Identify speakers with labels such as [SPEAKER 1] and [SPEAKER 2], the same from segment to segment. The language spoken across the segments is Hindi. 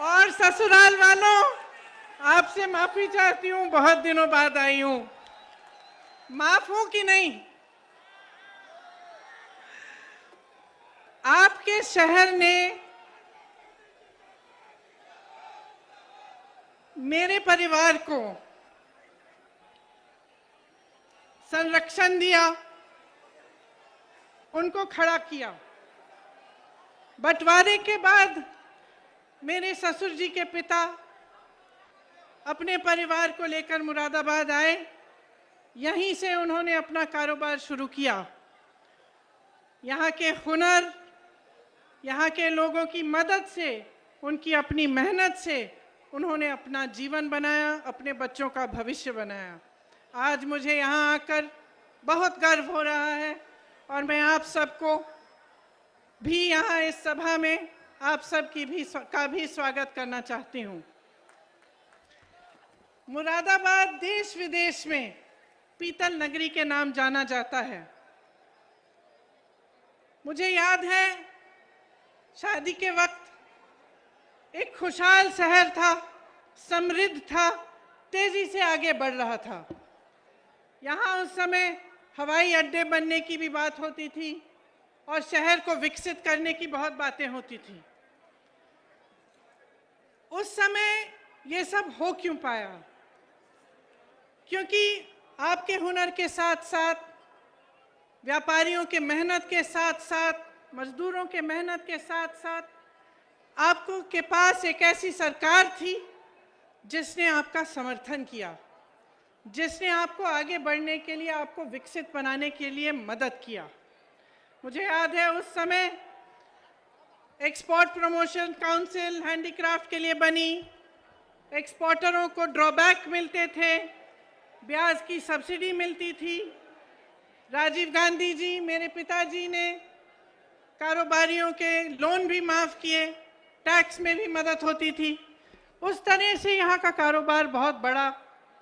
[SPEAKER 1] और ससुराल वालों, आपसे माफी चाहती हूँ, बहुत दिनों बाद आई हूँ। माफ हूं कि नहीं? आपके शहर ने मेरे परिवार को संरक्षण दिया, उनको खड़ा किया। बंटवारे के बाद मेरे ससुर जी के पिता अपने परिवार को लेकर मुरादाबाद आए। यहीं से उन्होंने अपना कारोबार शुरू किया। यहाँ के हुनर, यहाँ के लोगों की मदद से, उनकी अपनी मेहनत से उन्होंने अपना जीवन बनाया, अपने बच्चों का भविष्य बनाया। आज मुझे यहाँ आकर बहुत गर्व हो रहा है और मैं आप सबको भी यहाँ इस सभा में आप सबकी भी स्वागत करना चाहती हूँ। मुरादाबाद देश विदेश में पीतल नगरी के नाम जाना जाता है। मुझे याद है, शादी के वक्त एक खुशहाल शहर था, समृद्ध था, तेजी से आगे बढ़ रहा था। यहाँ उस समय हवाई अड्डे बनने की भी बात होती थी और शहर को विकसित करने की बहुत बातें होती थी। उस समय ये सब हो क्यों पाया? क्योंकि आपके हुनर के साथ साथ, व्यापारियों के मेहनत के साथ साथ, मजदूरों के मेहनत के साथ साथ आपको के पास एक ऐसी सरकार थी जिसने आपका समर्थन किया, जिसने आपको आगे बढ़ने के लिए, आपको विकसित बनाने के लिए मदद किया। मुझे याद है उस समय एक्सपोर्ट प्रमोशन काउंसिल हैंडीक्राफ्ट के लिए बनी। एक्सपोर्टरों को ड्रॉबैक मिलते थे, ब्याज की सब्सिडी मिलती थी। राजीव गांधी जी, मेरे पिताजी ने कारोबारियों के लोन भी माफ किए, टैक्स में भी मदद होती थी। उस तरह से यहाँ का कारोबार बहुत बड़ा,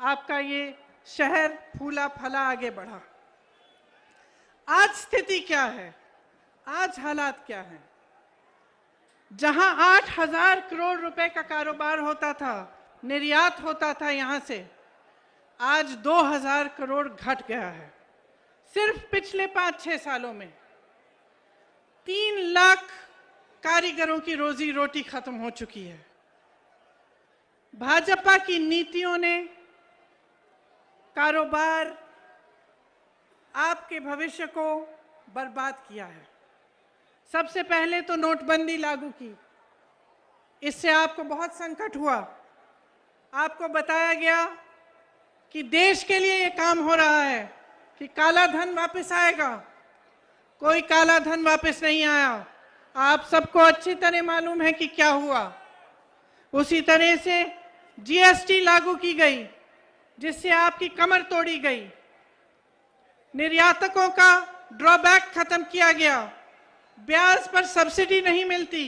[SPEAKER 1] आपका ये शहर फूला फला आगे बढ़ा। आज स्थिति क्या है? आज हालात क्या हैं? जहां 8,000 करोड़ रुपए का कारोबार होता था, निर्यात होता था यहाँ से, आज 2,000 करोड़ घट गया है। सिर्फ पिछले 5-6 सालों में 3 लाख कारीगरों की रोजी रोटी खत्म हो चुकी है। भाजपा की नीतियों ने कारोबार, आपके भविष्य को बर्बाद किया है। सबसे पहले तो नोटबंदी लागू की, इससे आपको बहुत संकट हुआ। आपको बताया गया कि देश के लिए ये काम हो रहा है कि काला धन वापस आएगा। कोई काला धन वापस नहीं आया। आप सबको अच्छी तरह मालूम है कि क्या हुआ। उसी तरह से जीएसटी लागू की गई, जिससे आपकी कमर तोड़ी गई। निर्यातकों का ड्रॉबैक खत्म किया गया, ब्याज पर सब्सिडी नहीं मिलती।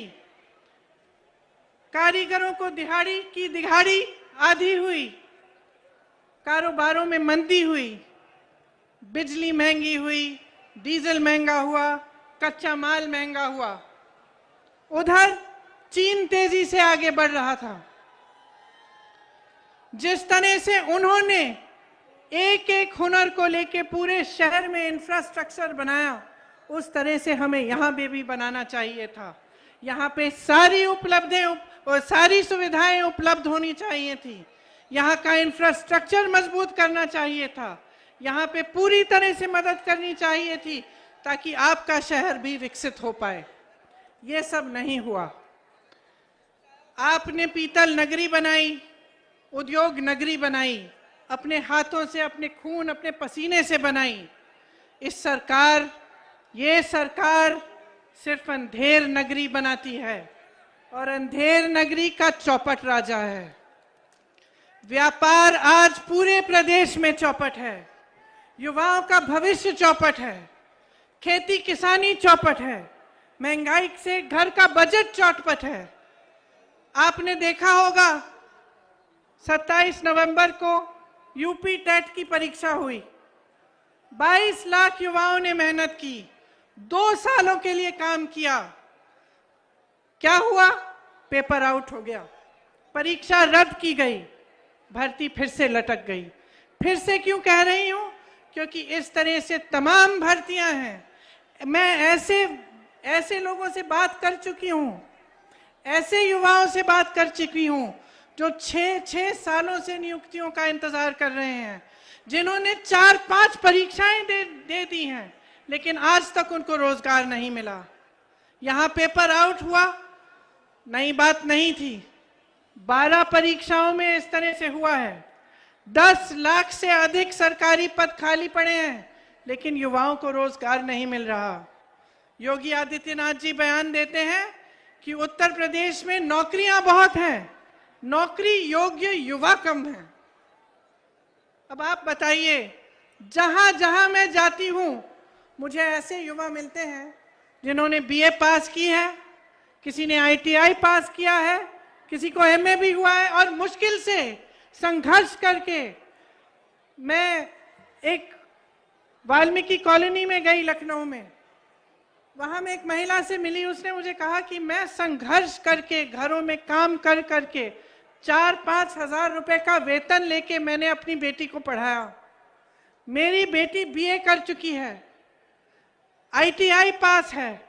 [SPEAKER 1] कारीगरों को दिहाड़ी आधी हुई, कारोबारों में मंदी हुई, बिजली महंगी हुई, डीजल महंगा हुआ, कच्चा माल महंगा हुआ। उधर चीन तेजी से आगे बढ़ रहा था। जिस तरह से उन्होंने एक एक हुनर को लेके पूरे शहर में इंफ्रास्ट्रक्चर बनाया, उस तरह से हमें यहाँ भी बनाना चाहिए था। यहाँ पे सारी सुविधाएं उपलब्ध होनी चाहिए थी। यहाँ का इंफ्रास्ट्रक्चर मजबूत करना चाहिए था। यहाँ पे पूरी तरह से मदद करनी चाहिए थी ताकि आपका शहर भी विकसित हो पाए। ये सब नहीं हुआ। आपने पीतल नगरी बनाई, उद्योग नगरी बनाई, अपने हाथों से, अपने खून, अपने पसीने से बनाई। ये सरकार सिर्फ अंधेर नगरी बनाती है और अंधेर नगरी का चौपट राजा है। व्यापार आज पूरे प्रदेश में चौपट है, युवाओं का भविष्य चौपट है, खेती किसानी चौपट है, महंगाई से घर का बजट चौपट है। आपने देखा होगा 27 नवंबर को यूपी टेट की परीक्षा हुई। 22 लाख युवाओं ने मेहनत की, 2 सालों के लिए काम किया। क्या हुआ? पेपर आउट हो गया। परीक्षा रद्द की गई, भर्ती फिर से लटक गई। फिर से क्यों कह रही हूं? क्योंकि इस तरह से तमाम भर्तियां हैं। मैं ऐसे लोगों से बात कर चुकी हूं, ऐसे युवाओं से बात कर चुकी हूं जो 6 सालों से नियुक्तियों का इंतजार कर रहे हैं, जिन्होंने 4-5 परीक्षाएं दे दी हैं, लेकिन आज तक उनको रोजगार नहीं मिला। यहां पेपर आउट हुआ, नई बात नहीं थी। 12 परीक्षाओं में इस तरह से हुआ है। 10 लाख से अधिक सरकारी पद खाली पड़े हैं, लेकिन युवाओं को रोजगार नहीं मिल रहा। योगी आदित्यनाथ जी बयान देते हैं कि उत्तर प्रदेश में नौकरियां बहुत हैं, नौकरी योग्य युवा कम है। अब आप बताइए, जहां जहां मैं जाती हूं मुझे ऐसे युवा मिलते हैं जिन्होंने बीए पास की है, किसी ने आईटीआई पास किया है, किसी को एमए भी हुआ है, और मुश्किल से संघर्ष करके। मैं एक वाल्मीकि कॉलोनी में गई लखनऊ में, वहां मैं एक महिला से मिली। उसने मुझे कहा कि मैं संघर्ष करके, घरों में काम कर करके 4-5 हजार रुपए का वेतन लेके मैंने अपनी बेटी को पढ़ाया। मेरी बेटी बीए कर चुकी है, आईटीआई पास है,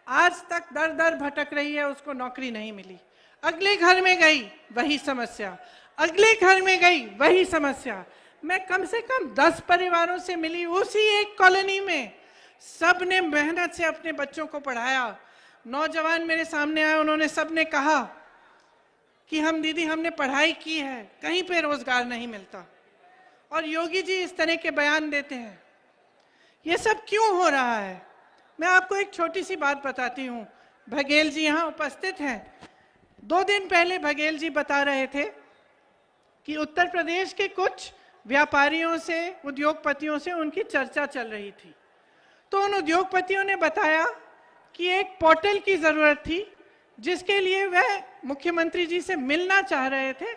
[SPEAKER 1] आज तक दर दर भटक रही है, उसको नौकरी नहीं मिली। अगले घर में गई, वही समस्या, अगले घर में गई, वही समस्या। मैं कम से कम 10 परिवारों से मिली उसी एक कॉलोनी में, सब ने मेहनत से अपने बच्चों को पढ़ाया। नौजवान मेरे सामने आए, उन्होंने सबने कहा कि हम दीदी हमने पढ़ाई की है, कहीं पे रोजगार नहीं मिलता। और योगी जी इस तरह के बयान देते हैं। ये सब क्यों हो रहा है? मैं आपको एक छोटी सी बात बताती हूँ। बघेल जी यहाँ उपस्थित हैं। 2 दिन पहले बघेल जी बता रहे थे कि उत्तर प्रदेश के कुछ व्यापारियों से, उद्योगपतियों से उनकी चर्चा चल रही थी। तो उन उद्योगपतियों ने बताया कि एक पोर्टल की जरूरत थी, जिसके लिए वह मुख्यमंत्री जी से मिलना चाह रहे थे,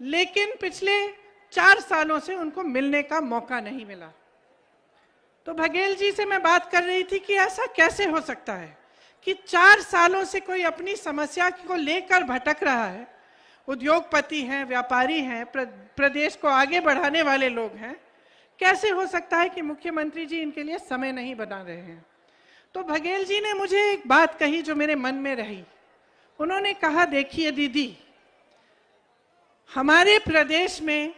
[SPEAKER 1] लेकिन पिछले 4 सालों से उनको मिलने का मौका नहीं मिला। तो बघेल जी से मैं बात कर रही थी कि ऐसा कैसे हो सकता है कि 4 सालों से कोई अपनी समस्या को लेकर भटक रहा है। उद्योगपति हैं, व्यापारी हैं, प्रदेश को आगे बढ़ाने वाले लोग हैं, कैसे हो सकता है कि मुख्यमंत्री जी इनके लिए समय नहीं बना रहे हैं? तो बघेल जी ने मुझे एक बात कही जो मेरे मन में रही। उन्होंने कहा, देखिए दीदी, हमारे प्रदेश में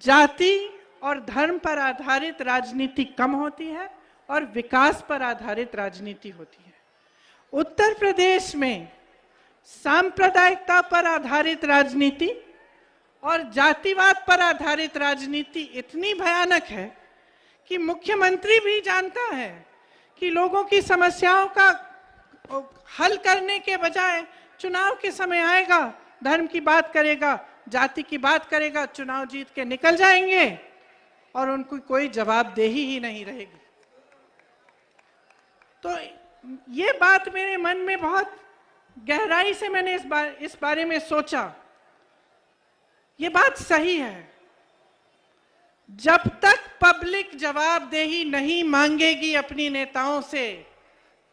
[SPEAKER 1] जाति और धर्म पर आधारित राजनीति कम होती है और विकास पर आधारित राजनीति होती है। उत्तर प्रदेश में सांप्रदायिकता पर आधारित राजनीति और जातिवाद पर आधारित राजनीति इतनी भयानक है कि मुख्यमंत्री भी जानता है कि लोगों की समस्याओं का हल करने के बजाय चुनाव के समय आएगा, धर्म की बात करेगा, जाति की बात करेगा, चुनाव जीत के निकल जाएंगे और उनको कोई जवाबदेही ही नहीं रहेगी। तो ये बात मेरे मन में बहुत गहराई से, मैंने इस बारे में सोचा। ये बात सही है। जब तक पब्लिक जवाबदेही नहीं मांगेगी अपनी नेताओं से,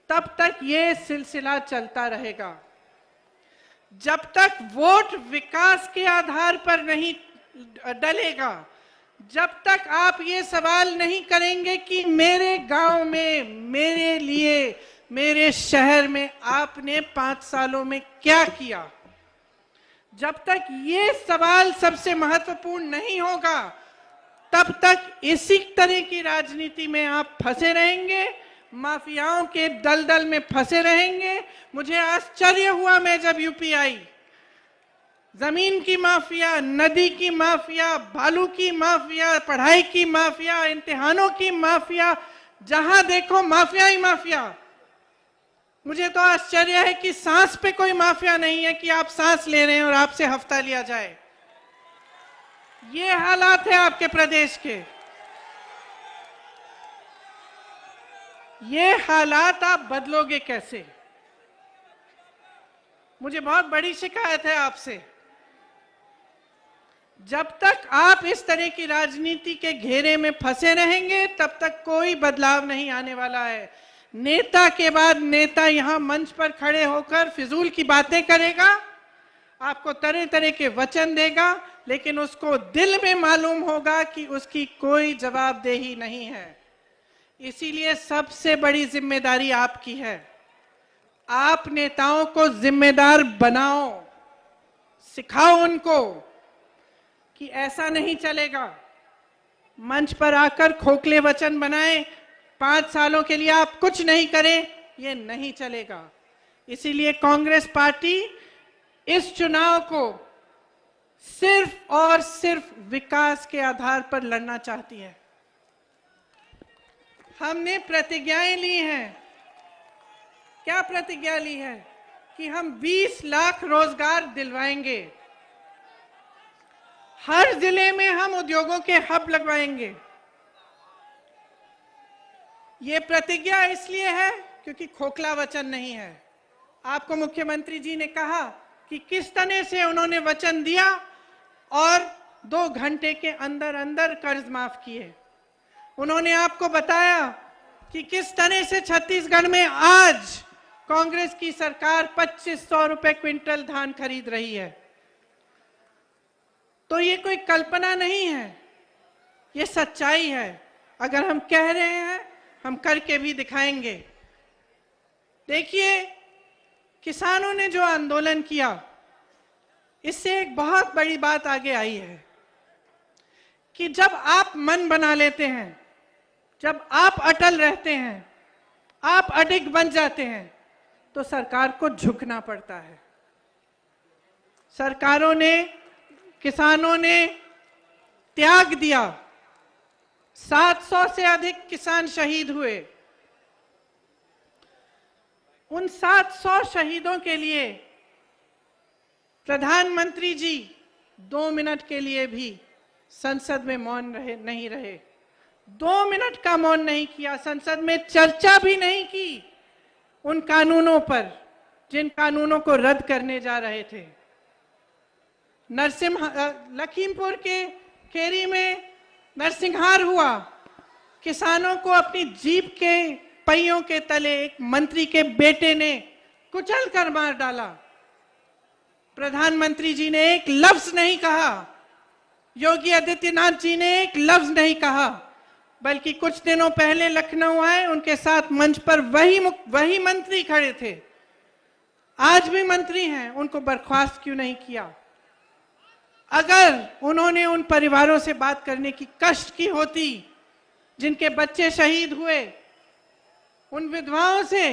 [SPEAKER 1] तब तक ये सिलसिला चलता रहेगा। जब तक वोट विकास के आधार पर नहीं डलेगा, जब तक आप ये सवाल नहीं करेंगे कि मेरे गांव में, मेरे लिए, मेरे शहर में आपने 5 सालों में क्या किया, जब तक ये सवाल सबसे महत्वपूर्ण नहीं होगा, तब तक इसी तरह की राजनीति में आप फंसे रहेंगे, माफियाओं के दलदल में फंसे रहेंगे। मुझे आश्चर्य हुआ, मैं जब यूपी आई, जमीन की माफिया, नदी की माफिया, बालू की माफिया, पढ़ाई की माफिया, इम्तिहानों की माफिया, जहां देखो माफिया ही माफिया। मुझे तो आश्चर्य है कि सांस पे कोई माफिया नहीं है कि आप सांस ले रहे हैं और आपसे हफ्ता लिया जाए। ये हालात है आपके प्रदेश के। ये हालात आप बदलोगे कैसे? मुझे बहुत बड़ी शिकायत है आपसे। जब तक आप इस तरह की राजनीति के घेरे में फंसे रहेंगे, तब तक कोई बदलाव नहीं आने वाला है। नेता के बाद नेता यहां मंच पर खड़े होकर फिजूल की बातें करेगा, आपको तरह तरह के वचन देगा, लेकिन उसको दिल में मालूम होगा कि उसकी कोई जवाबदेही नहीं है। इसीलिए सबसे बड़ी जिम्मेदारी आपकी है। आप नेताओं को जिम्मेदार बनाओ, सिखाओ उनको कि ऐसा नहीं चलेगा। मंच पर आकर खोखले वचन बनाए, 5 सालों के लिए आप कुछ नहीं करें, ये नहीं चलेगा। इसीलिए कांग्रेस पार्टी इस चुनाव को सिर्फ और सिर्फ विकास के आधार पर लड़ना चाहती है। हमने प्रतिज्ञाएं ली हैं। क्या प्रतिज्ञा ली है? कि हम 20 लाख रोजगार दिलवाएंगे, हर जिले में हम उद्योगों के हब लगवाएंगे। ये प्रतिज्ञा इसलिए है क्योंकि खोखला वचन नहीं है। आपको मुख्यमंत्री जी ने कहा कि किस तरह से उन्होंने वचन दिया और 2 घंटे के अंदर अंदर कर्ज माफ किए। उन्होंने आपको बताया कि किस तरह से छत्तीसगढ़ में आज कांग्रेस की सरकार 2500 रुपए क्विंटल धान खरीद रही है। तो ये कोई कल्पना नहीं है, ये सच्चाई है। अगर हम कह रहे हैं, हम करके भी दिखाएंगे। देखिए, किसानों ने जो आंदोलन किया, इससे एक बहुत बड़ी बात आगे आई है कि जब आप मन बना लेते हैं, जब आप अटल रहते हैं, आप अडिग बन जाते हैं, तो सरकार को झुकना पड़ता है। सरकारों ने, किसानों ने त्याग दिया। 700 से अधिक किसान शहीद हुए। उन 700 शहीदों के लिए प्रधानमंत्री जी 2 मिनट के लिए भी संसद में मौन नहीं रहे। 2 मिनट का मौन नहीं किया, संसद में चर्चा भी नहीं की उन कानूनों पर, जिन कानूनों को रद्द करने जा रहे थे। लखीमपुर के खेरी में नरसिंहार हुआ। किसानों को अपनी जीप के पहियों के तले एक मंत्री के बेटे ने कुचल कर मार डाला। प्रधानमंत्री जी ने एक लफ्ज नहीं कहा, योगी आदित्यनाथ जी ने एक लफ्ज नहीं कहा, बल्कि कुछ दिनों पहले लखनऊ आए, उनके साथ मंच पर वही मंत्री खड़े थे, आज भी मंत्री हैं, उनको बर्खास्त क्यों नहीं किया? अगर उन्होंने उन परिवारों से बात करने की कष्ट की होती जिनके बच्चे शहीद हुए, उन विधवाओं से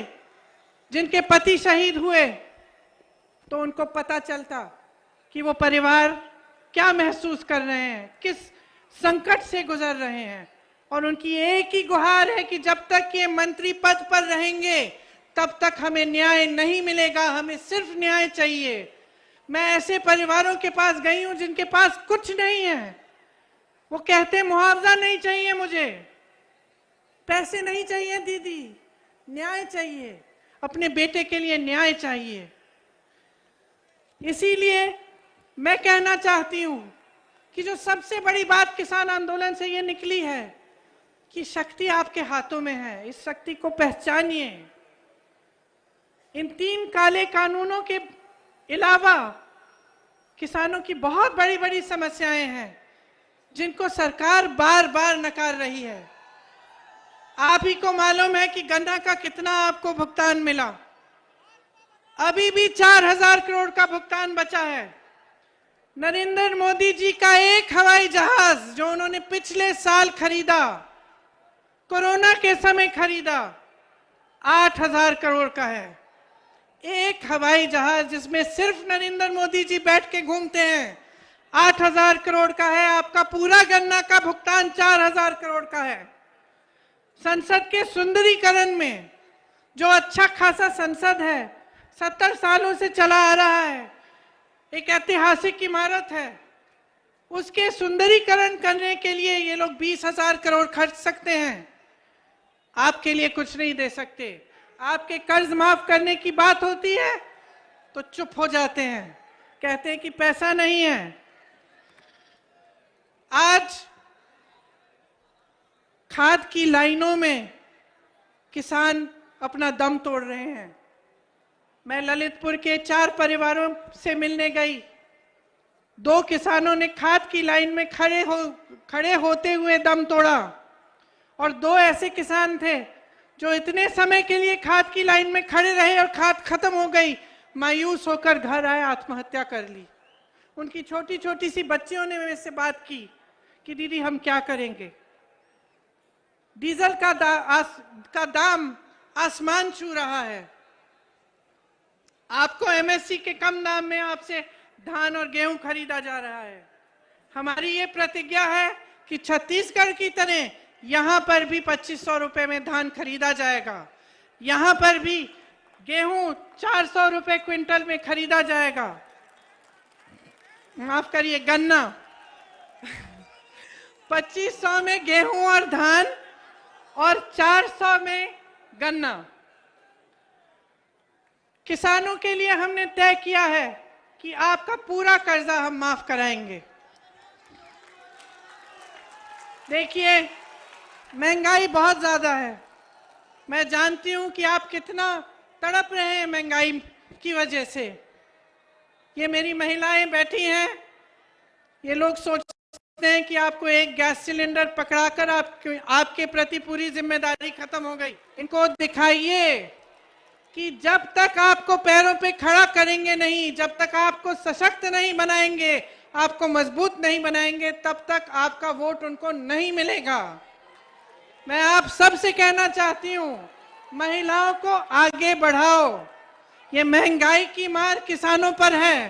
[SPEAKER 1] जिनके पति शहीद हुए, तो उनको पता चलता कि वो परिवार क्या महसूस कर रहे हैं, किस संकट से गुजर रहे हैं। और उनकी एक ही गुहार है कि जब तक ये मंत्री पद पर रहेंगे, तब तक हमें न्याय नहीं मिलेगा, हमें सिर्फ न्याय चाहिए। मैं ऐसे परिवारों के पास गई हूं जिनके पास कुछ नहीं है। वो कहते मुआवजा नहीं चाहिए, मुझे पैसे नहीं चाहिए दीदी, न्याय चाहिए, अपने बेटे के लिए न्याय चाहिए। इसीलिए मैं कहना चाहती हूं कि जो सबसे बड़ी बात किसान आंदोलन से ये निकली है कि शक्ति आपके हाथों में है, इस शक्ति को पहचानिए। इन 3 काले कानूनों के अलावा किसानों की बहुत बड़ी बड़ी समस्याएं हैं जिनको सरकार बार बार नकार रही है। आप ही को मालूम है कि गन्ना का कितना आपको भुगतान मिला, अभी भी 4000 करोड़ का भुगतान बचा है। नरेंद्र मोदी जी का एक हवाई जहाज जो उन्होंने पिछले साल खरीदा, कोरोना के समय खरीदा, 8000 करोड़ का है। एक हवाई जहाज जिसमें सिर्फ नरेंद्र मोदी जी बैठ के घूमते हैं, 8000 करोड़ का है। आपका पूरा गन्ना का भुगतान 4000 करोड़ का है। संसद के सुंदरीकरण में, जो अच्छा खासा संसद है, 70 सालों से चला आ रहा है, एक ऐतिहासिक इमारत है, उसके सुंदरीकरण करने के लिए ये लोग 20,000 करोड़ खर्च सकते हैं। आपके लिए कुछ नहीं दे सकते। आपके कर्ज माफ करने की बात होती है तो चुप हो जाते हैं, कहते हैं कि पैसा नहीं है। आज खाद की लाइनों में किसान अपना दम तोड़ रहे हैं। मैं ललितपुर के 4 परिवारों से मिलने गई। 2 किसानों ने खाद की लाइन में खड़े होते हुए दम तोड़ा, और 2 ऐसे किसान थे जो इतने समय के लिए खाद की लाइन में खड़े रहे और खाद खत्म हो गई, मायूस होकर घर आए, आत्महत्या कर ली। उनकी छोटी छोटी सी बच्चियों ने मेरे से बात की कि दीदी हम क्या करेंगे। डीजल का दाम आसमान छू रहा है। आपको एमएसपी के कम दाम में आपसे धान और गेहूं खरीदा जा रहा है। हमारी ये प्रतिज्ञा है कि छत्तीसगढ़ की तरह यहां पर भी 2500 रुपए में धान खरीदा जाएगा, यहां पर भी गेहूं 400 रुपए क्विंटल में खरीदा जाएगा। माफ करिए, गन्ना 2500 में गेहूं और धान और 400 में गन्ना। किसानों के लिए हमने तय किया है कि आपका पूरा कर्जा हम माफ कराएंगे। देखिए, महंगाई बहुत ज्यादा है। मैं जानती हूं कि आप कितना तड़प रहे हैं महंगाई की वजह से। ये मेरी महिलाएं बैठी हैं, ये लोग सोचते हैं कि आपको एक गैस सिलेंडर पकड़ाकर आपके प्रति पूरी जिम्मेदारी खत्म हो गई। इनको दिखाइए कि जब तक आपको पैरों पे खड़ा करेंगे नहीं, जब तक आपको सशक्त नहीं बनाएंगे, आपको मजबूत नहीं बनाएंगे, तब तक आपका वोट उनको नहीं मिलेगा। मैं आप सबसे कहना चाहती हूं, महिलाओं को आगे बढ़ाओ। ये महंगाई की मार किसानों पर है,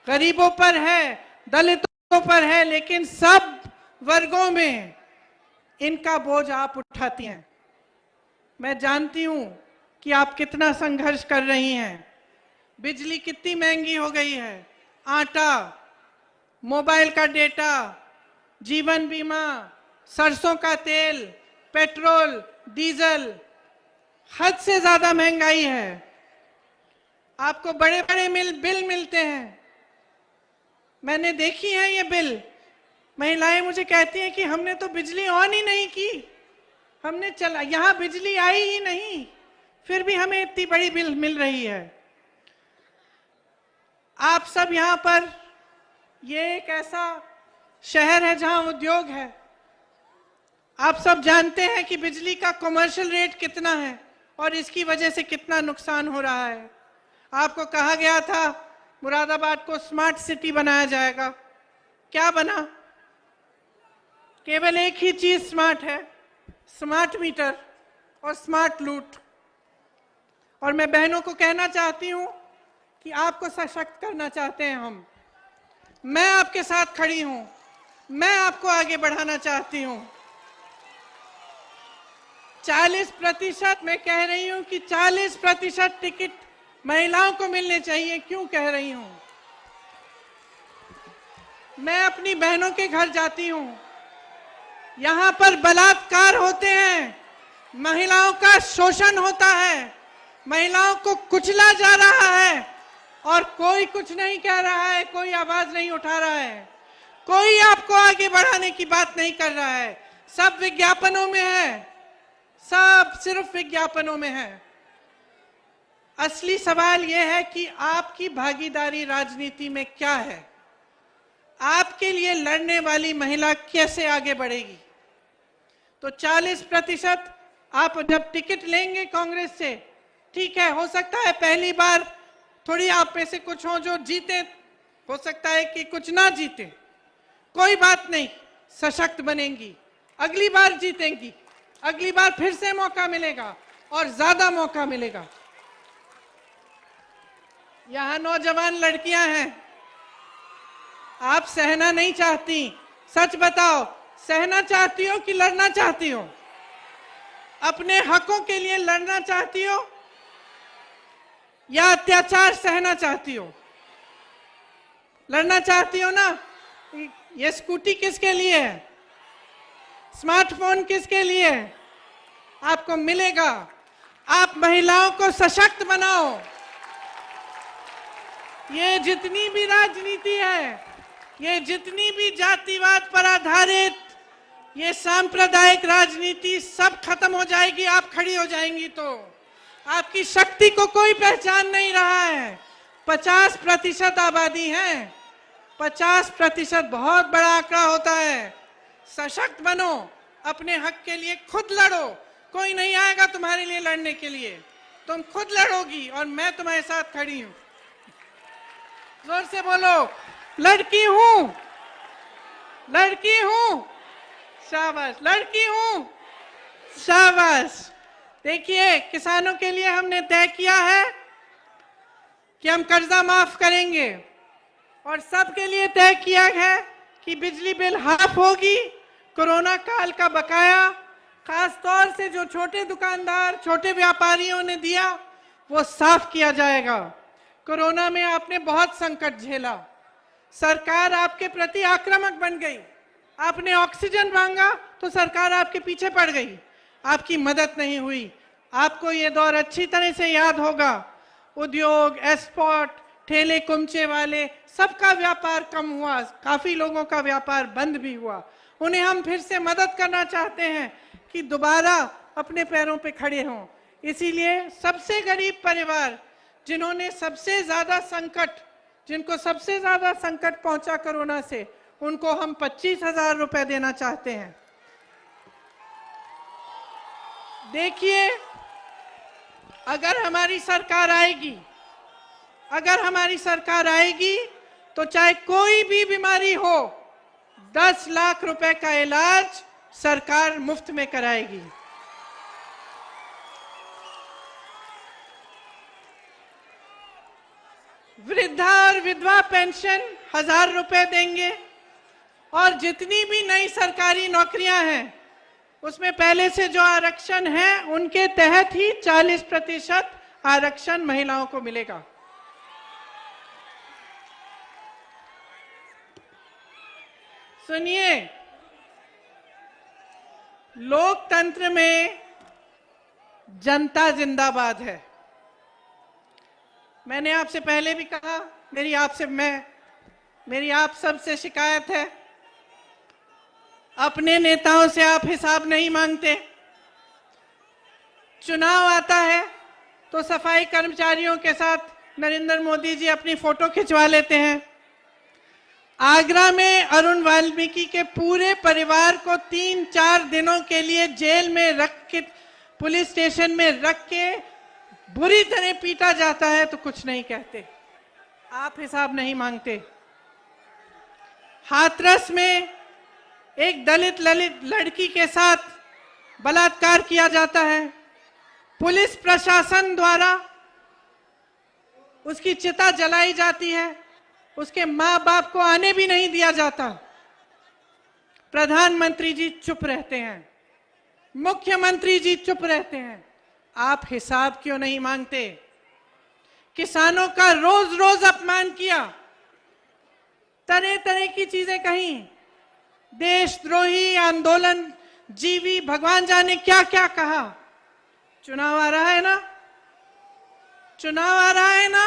[SPEAKER 1] गरीबों पर है, दलितों पर है, लेकिन सब वर्गों में इनका बोझ आप उठाती हैं। मैं जानती हूं कि आप कितना संघर्ष कर रही हैं। बिजली कितनी महंगी हो गई है, आटा, मोबाइल का डेटा, जीवन बीमा, सरसों का तेल, पेट्रोल, डीजल, हद से ज्यादा महंगाई है। आपको बड़े बड़े बिल मिलते हैं। मैंने देखी है ये बिल। महिलाएं मुझे कहती हैं कि हमने तो बिजली ऑन ही नहीं की, हमने चला, यहां बिजली आई ही नहीं, फिर भी हमें इतनी बड़ी बिल मिल रही है। आप सब यहां पर, ये एक ऐसा शहर है जहां उद्योग है। आप सब जानते हैं कि बिजली का कमर्शियल रेट कितना है और इसकी वजह से कितना नुकसान हो रहा है। आपको कहा गया था मुरादाबाद को स्मार्ट सिटी बनाया जाएगा। क्या बना? केवल एक ही चीज स्मार्ट है, स्मार्ट मीटर और स्मार्ट लूट। और मैं बहनों को कहना चाहती हूं कि आपको सशक्त करना चाहते हैं हम। मैं आपके साथ खड़ी हूं, मैं आपको आगे बढ़ाना चाहती हूं। 40%, मैं कह रही हूं कि 40% टिकट महिलाओं को मिलने चाहिए। क्यों कह रही हूं? मैं अपनी बहनों के घर जाती हूं, यहां पर बलात्कार होते हैं, महिलाओं का शोषण होता है, महिलाओं को कुचला जा रहा है और कोई कुछ नहीं कह रहा है, कोई आवाज नहीं उठा रहा है, कोई आपको आगे बढ़ाने की बात नहीं कर रहा है। सब विज्ञापनों में है, सब सिर्फ विज्ञापनों में है। असली सवाल यह है कि आपकी भागीदारी राजनीति में क्या है? आपके लिए लड़ने वाली महिला कैसे आगे बढ़ेगी? तो 40% आप जब टिकट लेंगे कांग्रेस से, ठीक है, हो सकता है पहली बार थोड़ी आप में से कुछ हो जो जीते, हो सकता है कि कुछ ना जीते, कोई बात नहीं, सशक्त बनेंगी, अगली बार जीतेंगी, अगली बार फिर से मौका मिलेगा और ज्यादा मौका मिलेगा। यहां नौजवान लड़कियां हैं, आप सहना नहीं चाहती, सच बताओ, सहना चाहती हो कि लड़ना चाहती हो? अपने हकों के लिए लड़ना चाहती हो या अत्याचार सहना चाहती हो? लड़ना चाहती हो ना? ये स्कूटी किसके लिए है? स्मार्टफोन किसके लिए है? आपको मिलेगा। आप महिलाओं को सशक्त बनाओ। ये जितनी भी राजनीति है, ये जितनी भी जातिवाद पर आधारित ये सांप्रदायिक राजनीति, सब खत्म हो जाएगी आप खड़ी हो जाएंगी तो। आपकी शक्ति को कोई पहचान नहीं रहा है। 50% आबादी है। 50% बहुत बड़ा आंकड़ा होता है। सशक्त बनो, अपने हक के लिए खुद लड़ो। कोई नहीं आएगा तुम्हारे लिए लड़ने के लिए, तुम खुद लड़ोगी और मैं तुम्हारे साथ खड़ी हूं। जोर से बोलो, लड़की हूं, लड़की हूं। शाबाश, लड़की हूं, शाबाश। देखिए, किसानों के लिए हमने तय किया है कि हम कर्जा माफ करेंगे और सबके लिए तय किया है कि बिजली बिल हाफ होगी। कोरोना काल का बकाया खास तौर से जो छोटे दुकानदार, छोटे व्यापारियों ने दिया, वो साफ किया जाएगा। कोरोना में आपने बहुत संकट झेला, सरकार आपके प्रति आक्रामक बन गई। आपने ऑक्सीजन मांगा तो सरकार आपके पीछे पड़ गई, आपकी मदद नहीं हुई। आपको ये दौर अच्छी तरह से याद होगा। उद्योग, एक्सपोर्ट, ठेले कुमचे वाले, सबका व्यापार कम हुआ, काफी लोगों का व्यापार बंद भी हुआ। उन्हें हम फिर से मदद करना चाहते हैं कि दोबारा अपने पैरों पे खड़े हों। इसीलिए सबसे गरीब परिवार, जिन्होंने सबसे ज्यादा संकट, जिनको सबसे ज्यादा संकट पहुंचा कोरोना से, उनको हम 25,000 रुपए देना चाहते हैं। देखिए, अगर हमारी सरकार आएगी, अगर हमारी सरकार आएगी तो चाहे कोई भी बीमारी हो, 10 लाख रुपए का इलाज सरकार मुफ्त में कराएगी। वृद्धा और विधवा पेंशन 1,000 रुपए देंगे और जितनी भी नई सरकारी नौकरियां हैं उसमें पहले से जो आरक्षण है उनके तहत ही 40% आरक्षण महिलाओं को मिलेगा। सुनिए, लोकतंत्र में जनता जिंदाबाद है। मैंने आपसे पहले भी कहा, मेरी आप सबसे शिकायत है, अपने नेताओं से आप हिसाब नहीं मांगते। चुनाव आता है तो सफाई कर्मचारियों के साथ नरेंद्र मोदी जी अपनी फोटो खिंचवा लेते हैं। आगरा में अरुण वाल्मीकि के पूरे परिवार को 3-4 दिनों के लिए जेल में रख के, पुलिस स्टेशन में रख के बुरी तरह पीटा जाता है तो कुछ नहीं कहते, आप हिसाब नहीं मांगते। हाथरस में एक दलित लड़की के साथ बलात्कार किया जाता है, पुलिस प्रशासन द्वारा उसकी चिता जलाई जाती है, उसके मां बाप को आने भी नहीं दिया जाता। प्रधानमंत्री जी चुप रहते हैं, मुख्यमंत्री जी चुप रहते हैं, आप हिसाब क्यों नहीं मांगते? किसानों का रोज रोज अपमान किया, तरह तरह की चीजें कही, देशद्रोही, आंदोलन जीवी, भगवान जाने क्या क्या कहा। चुनाव आ रहा है ना, चुनाव आ रहा है ना,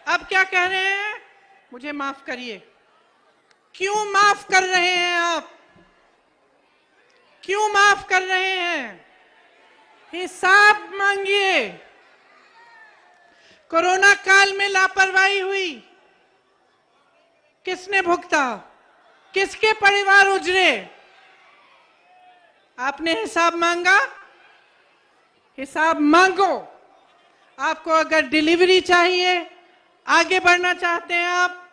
[SPEAKER 1] अब क्या कह रहे हैं? मुझे माफ करिए। क्यों माफ कर रहे हैं आप? क्यों माफ कर रहे हैं? हिसाब मांगिए। कोरोना काल में लापरवाही हुई, किसने भुगता? किसके परिवार उजड़े? आपने हिसाब मांगा? हिसाब मांगो। आपको अगर डिलीवरी चाहिए, आगे बढ़ना चाहते हैं आप,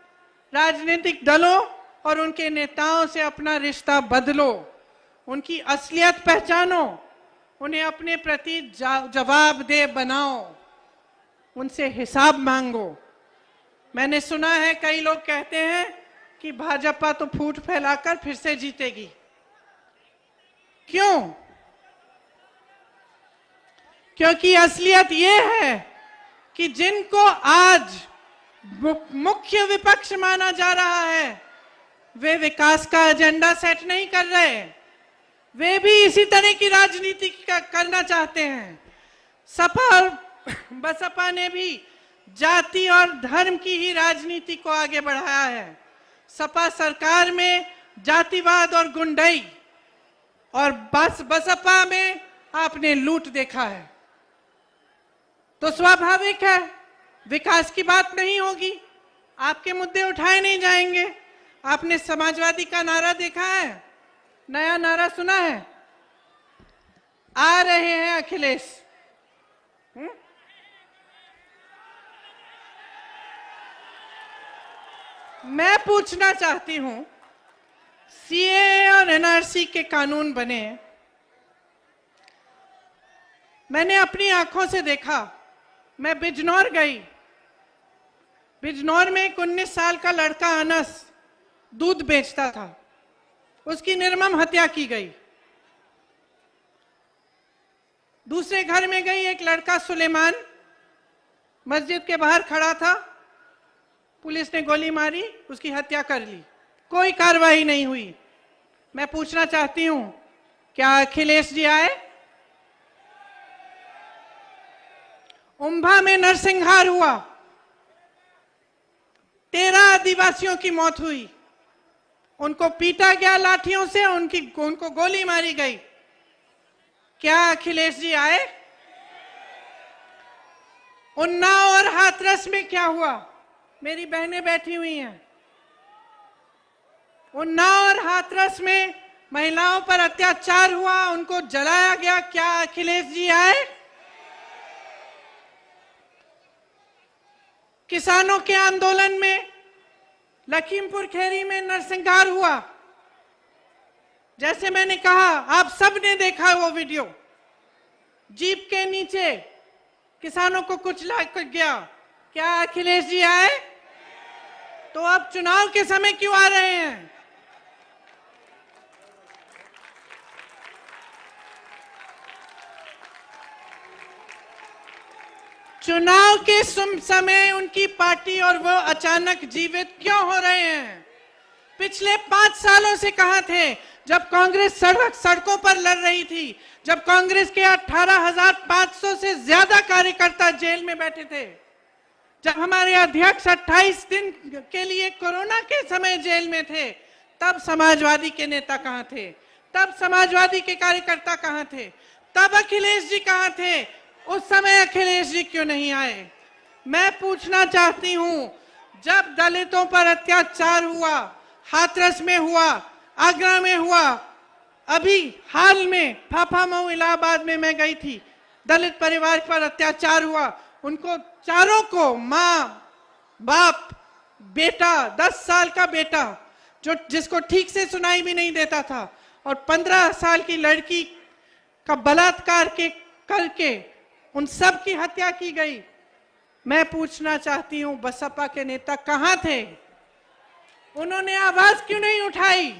[SPEAKER 1] राजनीतिक दलों और उनके नेताओं से अपना रिश्ता बदलो, उनकी असलियत पहचानो, उन्हें अपने प्रति जवाबदेह बनाओ, उनसे हिसाब मांगो। मैंने सुना है कई लोग कहते हैं कि भाजपा तो फूट फैलाकर फिर से जीतेगी। क्यों? क्योंकि असलियत ये है कि जिनको आज मुख्य विपक्ष माना जा रहा है, वे विकास का एजेंडा सेट नहीं कर रहे, वे भी इसी तरह की राजनीति करना चाहते हैं। सपा और बसपा ने भी जाति और धर्म की ही राजनीति को आगे बढ़ाया है। सपा सरकार में जातिवाद और गुंडाई, और बसपा में आपने लूट देखा है। तो स्वाभाविक है विकास की बात नहीं होगी, आपके मुद्दे उठाए नहीं जाएंगे। आपने समाजवादी का नारा देखा है, नया नारा सुना है, आ रहे हैं अखिलेश। मैं पूछना चाहती हूं, सीए और एनआरसी के कानून बने, मैंने अपनी आंखों से देखा। मैं बिजनौर गई, बिजनौर में एक 19 साल का लड़का अनस दूध बेचता था, उसकी निर्मम हत्या की गई। दूसरे घर में गई, एक लड़का सुलेमान मस्जिद के बाहर खड़ा था, पुलिस ने गोली मारी, उसकी हत्या कर ली, कोई कार्रवाई नहीं हुई। मैं पूछना चाहती हूं, क्या अखिलेश जी आए? उम्भा में नरसंहार हुआ, 13 आदिवासियों की मौत हुई, उनको पीटा गया लाठियों से, उनको गोली मारी गई। क्या अखिलेश जी आए? उन्नाव और हाथरस में क्या हुआ? मेरी बहनें बैठी हुई हैं। उन्नाव और हाथरस में महिलाओं पर अत्याचार हुआ, उनको जलाया गया। क्या अखिलेश जी आए? किसानों के आंदोलन में लखीमपुर खीरी में नरसंहार हुआ। जैसे मैंने कहा, आप सब ने देखा वो वीडियो, जीप के नीचे किसानों को कुचला गया। क्या अखिलेश जी आए? तो अब चुनाव के समय क्यों आ रहे हैं? चुनाव के समय उनकी पार्टी और वो अचानक जीवित क्यों हो रहे हैं? पिछले 5 सालों से कहां थे जब कांग्रेस सड़कों पर लड़ रही थी, जब कांग्रेस के 18,500 से ज्यादा कार्यकर्ता जेल में बैठे थे, जब हमारे अध्यक्ष 28 दिन के लिए कोरोना के समय जेल में थे, तब समाजवादी के नेता कहां थे? तब समाजवादी के कार्यकर्ता कहां थे? तब अखिलेश जी कहां थे? उस समय अखिलेश जी क्यों नहीं आए? मैं पूछना चाहती हूं, जब दलितों पर अत्याचार हुआ, हाथरस में हुआ, आगरा में हुआ, अभी हाल में फाफामऊ इलाहाबाद में मैं गई थी, दलित परिवार पर अत्याचार हुआ, उनको चारों को, माँ, बाप, बेटा, 10 साल का बेटा जिसको ठीक से सुनाई भी नहीं देता था, और 15 साल की लड़की का बलात्कार करके उन सब की हत्या की गई। मैं पूछना चाहती हूं, बसपा के नेता कहां थे? उन्होंने आवाज क्यों नहीं उठाई?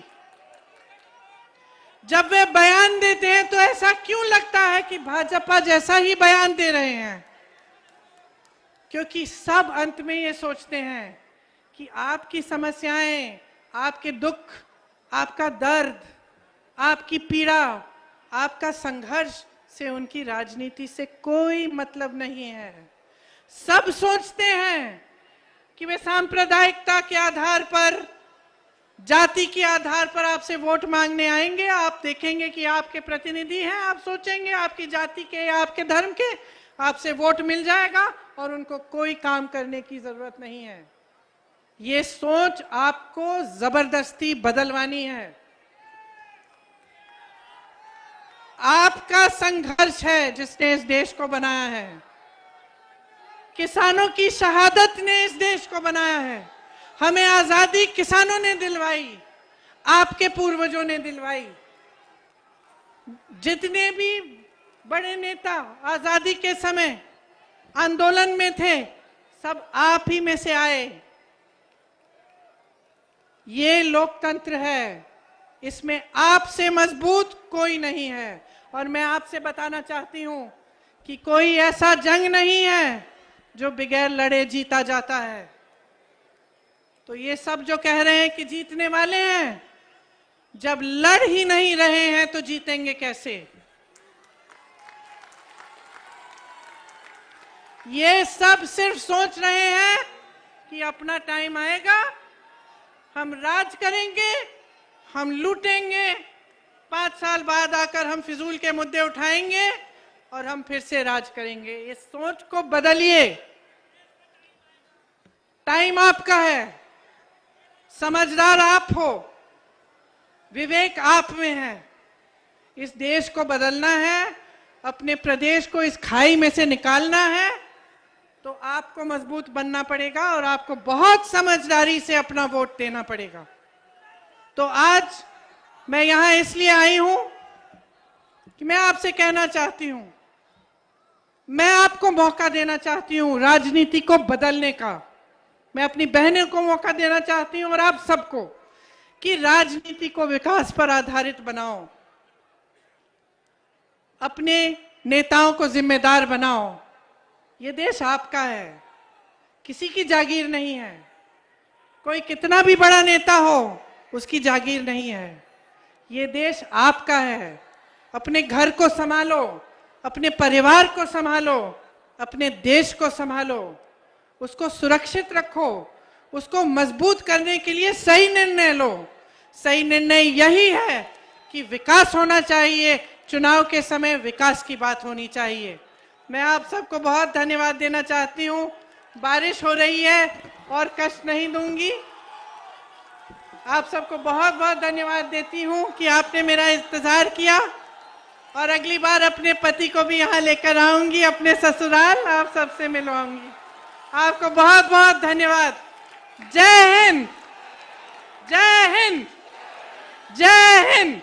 [SPEAKER 1] जब वे बयान देते हैं तो ऐसा क्यों लगता है कि भाजपा जैसा ही बयान दे रहे हैं? क्योंकि सब अंत में ये सोचते हैं कि आपकी समस्याएं, आपके दुख, आपका दर्द, आपकी पीड़ा, आपका संघर्ष से उनकी राजनीति से कोई मतलब नहीं है। सब सोचते हैं कि वे सांप्रदायिकता के आधार पर, जाति के आधार पर आपसे वोट मांगने आएंगे। आप देखेंगे कि आपके प्रतिनिधि हैं, आप सोचेंगे आपकी जाति के या आपके धर्म के, आपसे वोट मिल जाएगा और उनको कोई काम करने की जरूरत नहीं है। ये सोच आपको जबरदस्ती बदलवानी है। आपका संघर्ष है जिसने इस देश को बनाया है। किसानों की शहादत ने इस देश को बनाया है। हमें आजादी किसानों ने दिलवाई, आपके पूर्वजों ने दिलवाई। जितने भी बड़े नेता आजादी के समय आंदोलन में थे, सब आप ही में से आए। ये लोकतंत्र है, इसमें आपसे मजबूत कोई नहीं है। और मैं आपसे बताना चाहती हूं कि कोई ऐसा जंग नहीं है जो बगैर लड़े जीता जाता है। तो ये सब जो कह रहे हैं कि जीतने वाले हैं, जब लड़ ही नहीं रहे हैं तो जीतेंगे कैसे? ये सब सिर्फ सोच रहे हैं कि अपना टाइम आएगा, हम राज करेंगे, हम लूटेंगे, 5 साल बाद आकर हम फिजूल के मुद्दे उठाएंगे और हम फिर से राज करेंगे। इस सोच को बदलिए। टाइम आपका है, समझदार आप हो, विवेक आप में है। इस देश को बदलना है, अपने प्रदेश को इस खाई में से निकालना है, तो आपको मजबूत बनना पड़ेगा और आपको बहुत समझदारी से अपना वोट देना पड़ेगा। तो आज मैं यहां इसलिए आई हूं कि मैं आपसे कहना चाहती हूं, मैं आपको मौका देना चाहती हूं राजनीति को बदलने का। मैं अपनी बहनों को मौका देना चाहती हूं और आप सबको कि राजनीति को विकास पर आधारित बनाओ, अपने नेताओं को जिम्मेदार बनाओ। ये देश आपका है, किसी की जागीर नहीं है। कोई कितना भी बड़ा नेता हो, उसकी जागीर नहीं है। ये देश आपका है। अपने घर को संभालो, अपने परिवार को संभालो, अपने देश को संभालो, उसको सुरक्षित रखो, उसको मजबूत करने के लिए सही निर्णय लो। सही निर्णय यही है कि विकास होना चाहिए, चुनाव के समय विकास की बात होनी चाहिए। मैं आप सबको बहुत धन्यवाद देना चाहती हूँ। बारिश हो रही है और कष्ट नहीं दूंगी। आप सबको बहुत बहुत धन्यवाद देती हूँ कि आपने मेरा इंतजार किया, और अगली बार अपने पति को भी यहाँ लेकर आऊंगी, अपने ससुराल, आप सबसे मिलवाऊंगी। आपको बहुत बहुत धन्यवाद। जय हिंद, जय हिंद, जय हिंद।